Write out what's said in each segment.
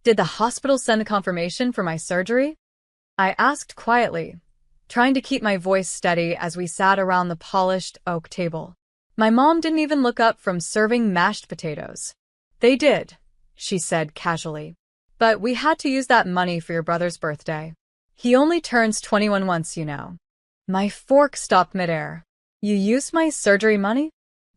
Did the hospital send the confirmation for my surgery? I asked quietly, trying to keep my voice steady as we sat around the polished oak table. My mom didn't even look up from serving mashed potatoes. They did, she said casually. But we had to use that money for your brother's birthday. He only turns 21 once, you know. My fork stopped midair. You used my surgery money?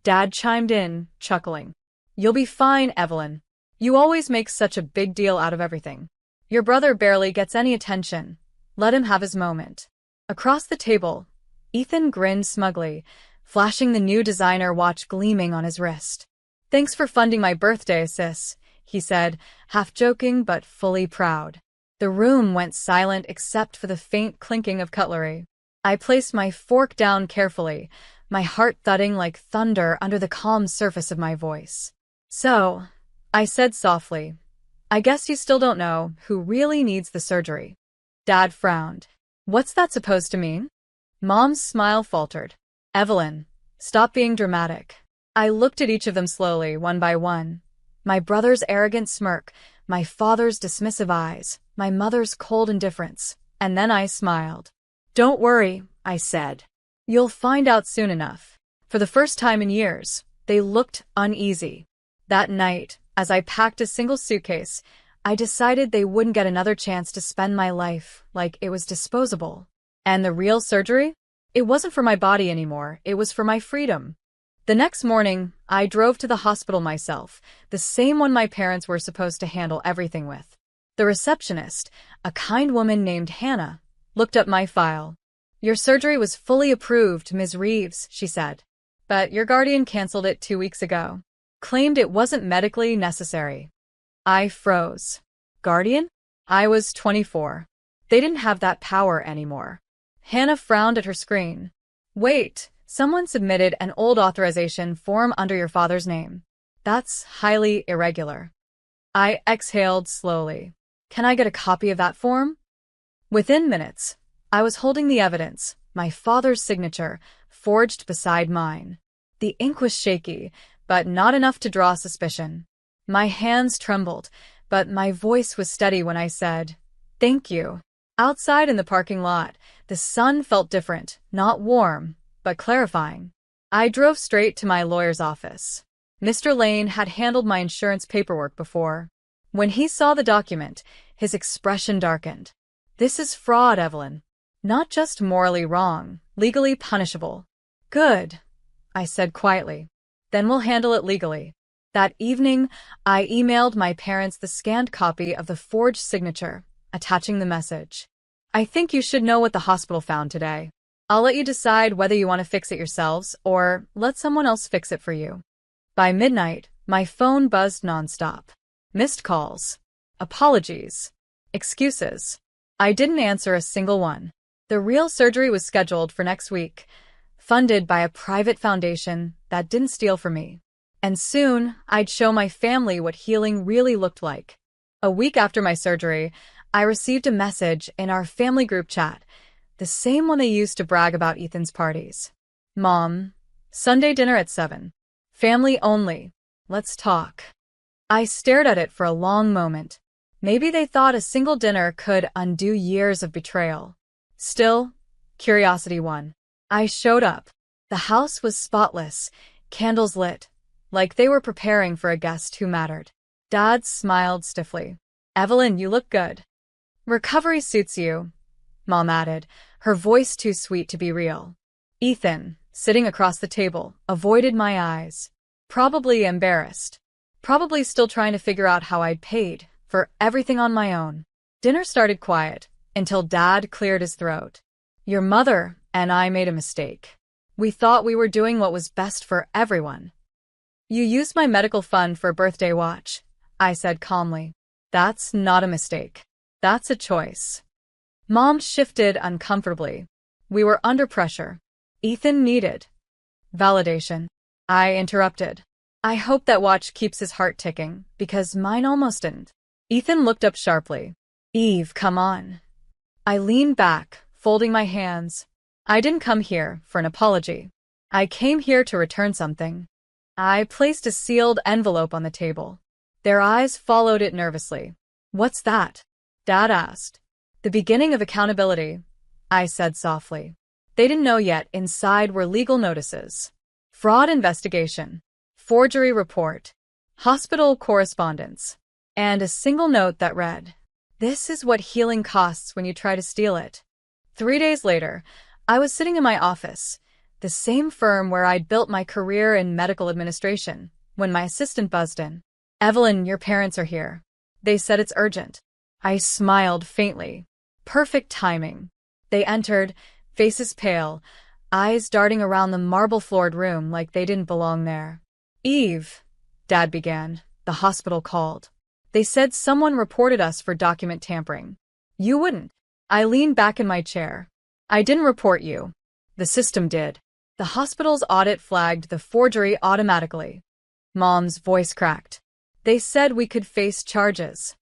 Dad chimed in, chuckling. You'll be fine, Evelyn. You always make such a big deal out of everything. Your brother barely gets any attention. Let him have his moment. Across the table, Ethan grinned smugly, flashing the new designer watch gleaming on his wrist. Thanks for funding my birthday, sis, he said, half joking but fully proud. The room went silent except for the faint clinking of cutlery. I placed my fork down carefully, my heart thudding like thunder under the calm surface of my voice. So, I said softly, I guess you still don't know who really needs the surgery. Dad frowned. What's that supposed to mean? Mom's smile faltered. Evelyn, stop being dramatic. I looked at each of them slowly, one by one. My brother's arrogant smirk, my father's dismissive eyes, my mother's cold indifference, and then I smiled. Don't worry, I said. You'll find out soon enough. For the first time in years, they looked uneasy. That night, as I packed a single suitcase, I decided they wouldn't get another chance to spend my life like it was disposable. And the real surgery? It wasn't for my body anymore, it was for my freedom. The next morning, I drove to the hospital myself, the same one my parents were supposed to handle everything with. The receptionist, a kind woman named Hannah, looked up my file. Your surgery was fully approved, Ms. Reeves, she said. But your guardian canceled it 2 weeks ago. Claimed it wasn't medically necessary. I froze. Guardian? I was 24. They didn't have that power anymore. Hannah frowned at her screen. Wait, someone submitted an old authorization form under your father's name. That's highly irregular. I exhaled slowly. Can I get a copy of that form? Within minutes, I was holding the evidence, my father's signature, forged beside mine. The ink was shaky, but not enough to draw suspicion. My hands trembled, but my voice was steady when I said, "Thank you." Outside in the parking lot, the sun felt different, not warm, but clarifying. I drove straight to my lawyer's office. Mr. Lane had handled my insurance paperwork before. When he saw the document, his expression darkened. This is fraud, Evelyn. Not just morally wrong, legally punishable. Good, I said quietly. Then we'll handle it legally. That evening, I emailed my parents the scanned copy of the forged signature, attaching the message. I think you should know what the hospital found today. I'll let you decide whether you want to fix it yourselves or let someone else fix it for you. By midnight, my phone buzzed nonstop. Missed calls. Apologies. Excuses. I didn't answer a single one. The real surgery was scheduled for next week, funded by a private foundation that didn't steal from me. And soon, I'd show my family what healing really looked like. A week after my surgery, I received a message in our family group chat, the same one they used to brag about Ethan's parties. Mom, Sunday dinner at 7. Family only. Let's talk. I stared at it for a long moment. Maybe they thought a single dinner could undo years of betrayal. Still, curiosity won. I showed up. The house was spotless, candles lit, like they were preparing for a guest who mattered. Dad smiled stiffly. Evelyn, you look good. Recovery suits you, Mom added, her voice too sweet to be real. Ethan, sitting across the table, avoided my eyes. Probably embarrassed. Probably still trying to figure out how I'd paid for everything on my own. Dinner started quiet, until Dad cleared his throat. Your mother and I made a mistake. We thought we were doing what was best for everyone. You used my medical fund for a birthday watch, I said calmly. That's not a mistake. That's a choice. Mom shifted uncomfortably. We were under pressure. Ethan needed validation. I interrupted. I hope that watch keeps his heart ticking, because mine almost didn't. Ethan looked up sharply. Eve, come on. I leaned back, folding my hands. I didn't come here for an apology. I came here to return something. I placed a sealed envelope on the table. Their eyes followed it nervously. What's that? Dad asked. The beginning of accountability, I said softly. They didn't know yet inside were legal notices. Fraud investigation. Forgery report. Hospital correspondence. And a single note that read, "This is what healing costs when you try to steal it." 3 days later, I was sitting in my office, the same firm where I'd built my career in medical administration, when my assistant buzzed in. "Evelyn, your parents are here. They said it's urgent." I smiled faintly. Perfect timing. They entered, faces pale, eyes darting around the marble-floored room like they didn't belong there. "Eve," Dad began, "the hospital called. They said someone reported us for document tampering. You wouldn't." I leaned back in my chair. "I didn't report you. The system did. The hospital's audit flagged the forgery automatically." Mom's voice cracked. "They said we could face charges.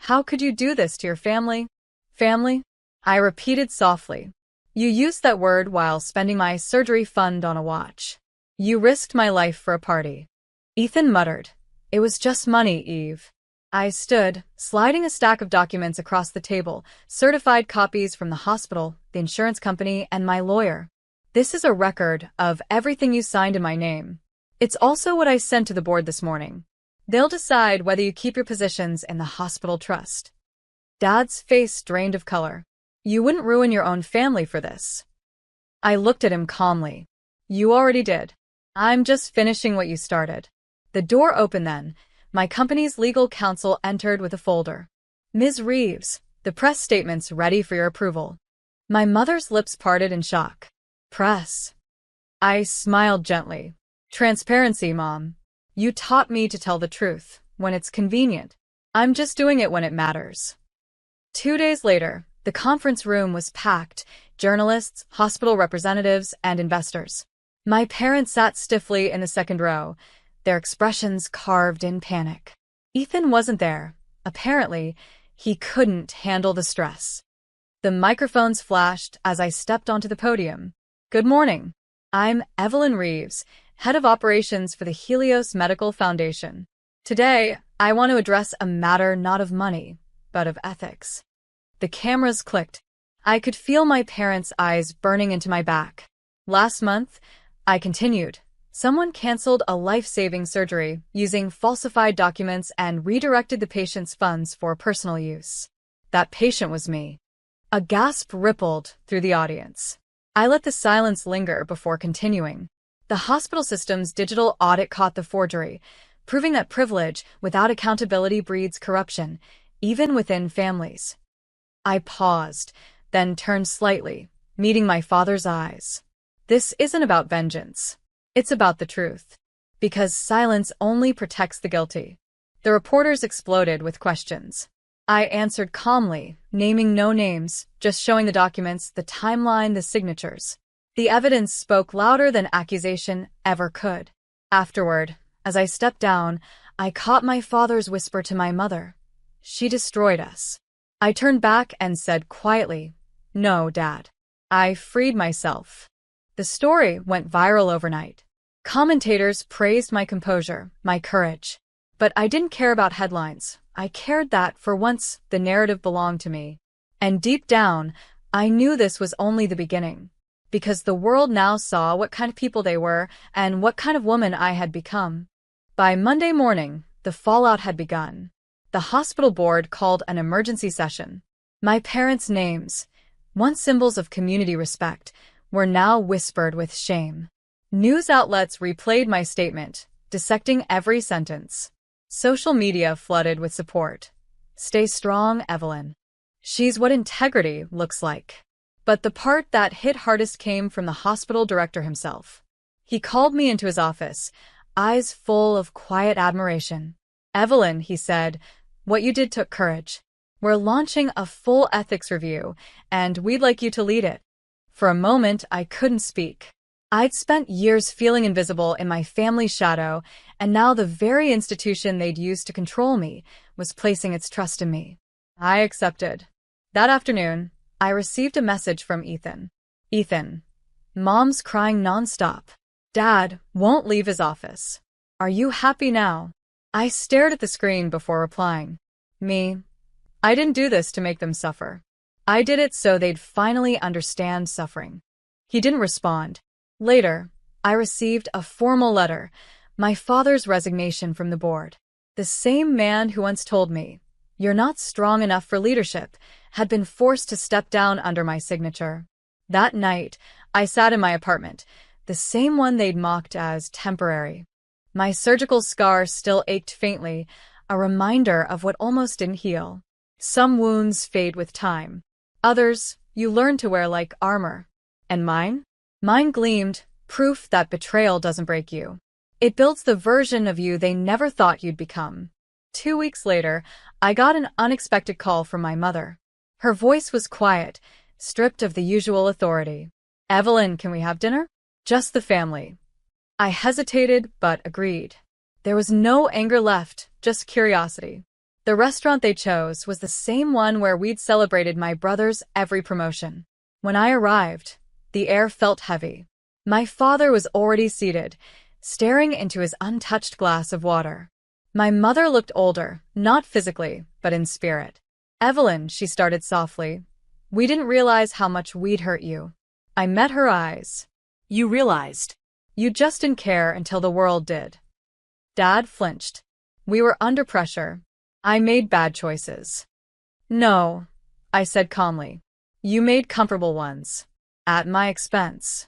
How could you do this to your family?" "Family?" I repeated softly. "You used that word while spending my surgery fund on a watch. You risked my life for a party." Ethan muttered, "It was just money, Eve." I stood, sliding a stack of documents across the table, certified copies from the hospital, the insurance company, and my lawyer. "This is a record of everything you signed in my name. It's also what I sent to the board this morning. They'll decide whether you keep your positions in the hospital trust." Dad's face drained of color. "You wouldn't ruin your own family for this." I looked at him calmly. "You already did. I'm just finishing what you started." The door opened then. My company's legal counsel entered with a folder. "Ms. Reeves, the press statement's ready for your approval." My mother's lips parted in shock. "Press?" I smiled gently. "Transparency, Mom. You taught me to tell the truth, when it's convenient. I'm just doing it when it matters." 2 days later, the conference room was packed, journalists, hospital representatives, and investors. My parents sat stiffly in the second row, their expressions carved in panic. Ethan wasn't there. Apparently, he couldn't handle the stress. The microphones flashed as I stepped onto the podium. "Good morning. I'm Evelyn Reeves, Head of Operations for the Helios Medical Foundation. Today, I want to address a matter not of money, but of ethics." The cameras clicked. I could feel my parents' eyes burning into my back. "Last month," I continued, "someone canceled a life-saving surgery using falsified documents and redirected the patient's funds for personal use. That patient was me." A gasp rippled through the audience. I let the silence linger before continuing. "The hospital system's digital audit caught the forgery, proving that privilege without accountability breeds corruption, even within families." I paused, then turned slightly, meeting my father's eyes. "This isn't about vengeance. It's about the truth. Because silence only protects the guilty." The reporters exploded with questions. I answered calmly, naming no names, just showing the documents, the timeline, the signatures. The evidence spoke louder than accusation ever could. Afterward, as I stepped down, I caught my father's whisper to my mother. "She destroyed us." I turned back and said quietly, "No, Dad." I freed myself. The story went viral overnight. Commentators praised my composure, my courage. But I didn't care about headlines. I cared that, for once, the narrative belonged to me. And deep down, I knew this was only the beginning. Because the world now saw what kind of people they were and what kind of woman I had become. By Monday morning, the fallout had begun. The hospital board called an emergency session. My parents' names, once symbols of community respect, were now whispered with shame. News outlets replayed my statement, dissecting every sentence. Social media flooded with support. "Stay strong, Evelyn. She's what integrity looks like." But the part that hit hardest came from the hospital director himself. He called me into his office, eyes full of quiet admiration. "Evelyn," he said, "what you did took courage. We're launching a full ethics review, and we'd like you to lead it." For a moment, I couldn't speak. I'd spent years feeling invisible in my family's shadow, and now the very institution they'd used to control me was placing its trust in me. I accepted. That afternoon, I received a message from Ethan. "Ethan, Mom's crying nonstop. Dad won't leave his office. Are you happy now?" I stared at the screen before replying. "Me? I didn't do this to make them suffer. I did it so they'd finally understand suffering. He didn't respond. Later, I received a formal letter, my father's resignation from the board. The same man who once told me, "You're not strong enough for leadership," had been forced to step down under my signature. That night, I sat in my apartment, the same one they'd mocked as temporary. My surgical scar still ached faintly, a reminder of what almost didn't heal. Some wounds fade with time. Others, you learn to wear like armor. And mine? Mine gleamed, proof that betrayal doesn't break you. It builds the version of you they never thought you'd become. 2 weeks later, I got an unexpected call from my mother. Her voice was quiet, stripped of the usual authority. "Evelyn, can we have dinner?" "Just the family." I hesitated, but agreed. There was no anger left, just curiosity. The restaurant they chose was the same one where we'd celebrated my brother's every promotion. When I arrived, the air felt heavy. My father was already seated, staring into his untouched glass of water. My mother looked older, not physically, but in spirit. "Evelyn," she started softly, "we didn't realize how much we'd hurt you." I met her eyes. "You realized?" "You just didn't care until the world did." Dad flinched. "We were under pressure. I made bad choices." "No," I said calmly. "You made comfortable ones. At my expense."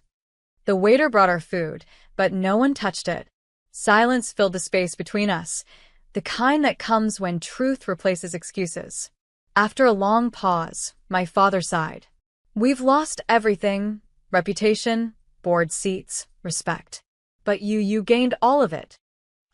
The waiter brought our food, but no one touched it. Silence filled the space between us, the kind that comes when truth replaces excuses. After a long pause, my father sighed. "We've lost everything: reputation, board seats, respect. But you gained all of it."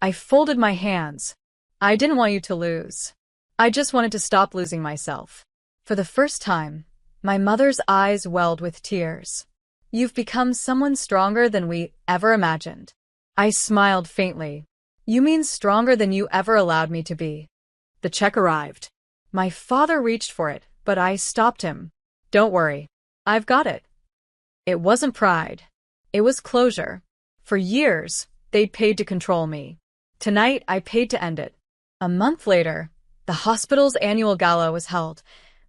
I folded my hands. "I didn't want you to lose. I just wanted to stop losing myself." For the first time, my mother's eyes welled with tears. "You've become someone stronger than we ever imagined." I smiled faintly. "You mean stronger than you ever allowed me to be." The check arrived. My father reached for it, but I stopped him. "Don't worry. I've got it." It wasn't pride. It was closure. For years, they'd paid to control me. Tonight, I paid to end it. A month later, the hospital's annual gala was held,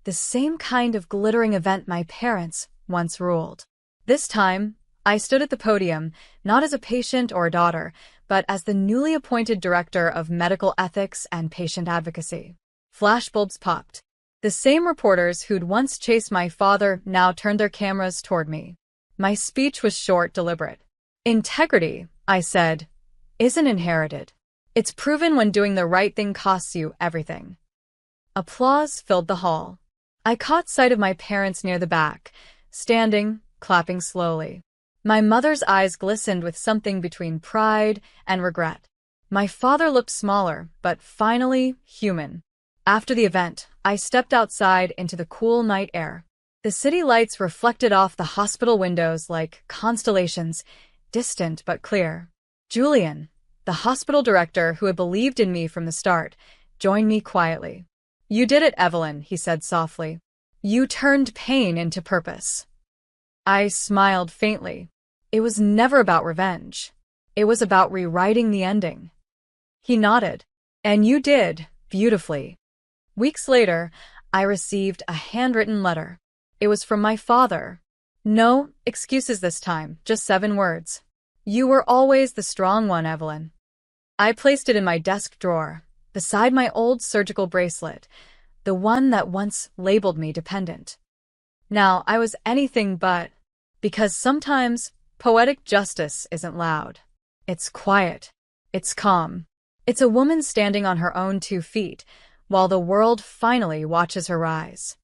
the same kind of glittering event my parents once ruled. This time, I stood at the podium, not as a patient or a daughter, but as the newly appointed director of medical ethics and patient advocacy. Flashbulbs popped. The same reporters who'd once chased my father now turned their cameras toward me. My speech was short, deliberate. "Integrity," I said, "isn't inherited. It's proven when doing the right thing costs you everything." Applause filled the hall. I caught sight of my parents near the back, standing, clapping slowly. My mother's eyes glistened with something between pride and regret. My father looked smaller, but finally human. After the event, I stepped outside into the cool night air. The city lights reflected off the hospital windows like constellations, distant but clear. Julian, the hospital director who had believed in me from the start, joined me quietly. "You did it, Evelyn," he said softly. "You turned pain into purpose." I smiled faintly. It was never about revenge. It was about rewriting the ending. He nodded. "And you did, beautifully." Weeks later, I received a handwritten letter. It was from my father. No excuses this time, just 7 words. "You were always the strong one, Evelyn." I placed it in my desk drawer, beside my old surgical bracelet, the one that once labeled me dependent. Now I was anything but, because sometimes poetic justice isn't loud. It's quiet. It's calm. It's a woman standing on her own 2 feet, while the world finally watches her rise.